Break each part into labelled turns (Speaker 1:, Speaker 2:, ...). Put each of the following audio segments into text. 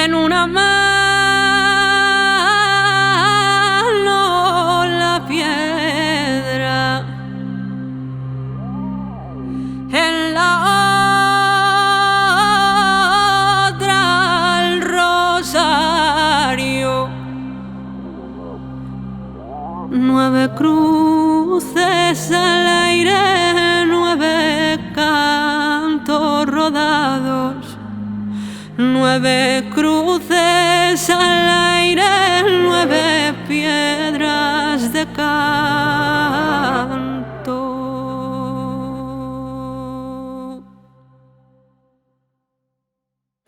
Speaker 1: En una mano la piedra, en la otra el rosario. 9 cruces al aire, 9 cantos rodados. 9 cruces al aire, 9 piedras de canto.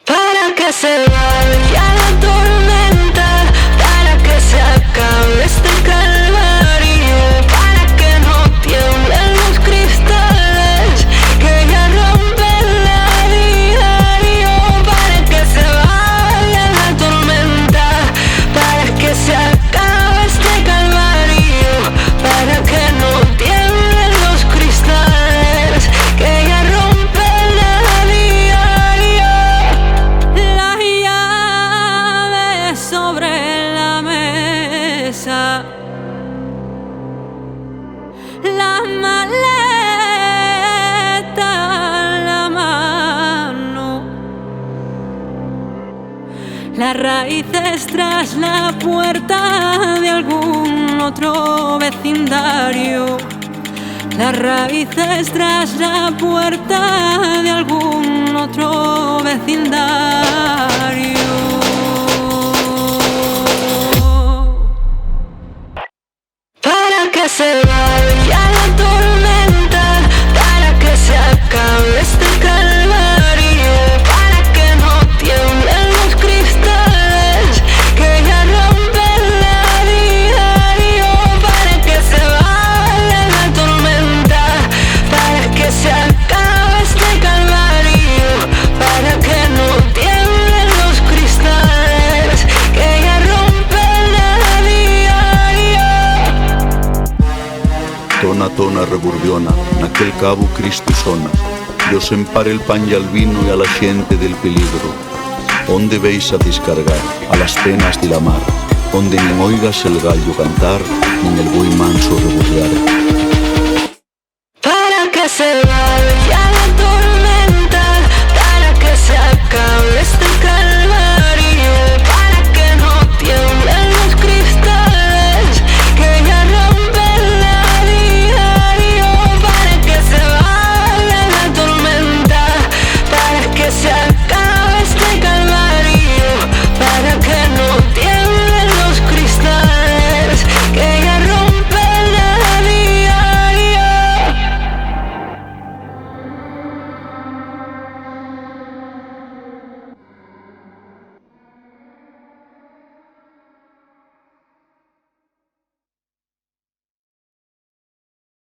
Speaker 1: Para que se vaya la tormenta, para que se acabe este calvario, para que no tiemblen los cristales que ya rompen la diario, para que se vaya la tormenta, para que se acabe este calvario, para que no tiemblen los cristales que ya rompen la diario. La llave sobre la mesa, la maleta en la mano, las raíces tras la puerta de algún otro vecindario, las raíces tras la puerta de algún otro vecindario. Para que se vaya la tormenta, para que se acabe este calvario, para que no tiemblen los cristales que ya rompen la diario, para que se vaya la tormenta, para que se acabe este calvario, para que no tiemblen los cristales que ya rompen la diario.
Speaker 2: Tona, tona, reburbiona, naquel cabo Cristo sona. Dios empare el pan y al vino y a la xente del peligro. Onde veis a descargar a las penas de la mar, onde nin oigas el gallo cantar, nin el boi manso reburlar.
Speaker 1: Para que se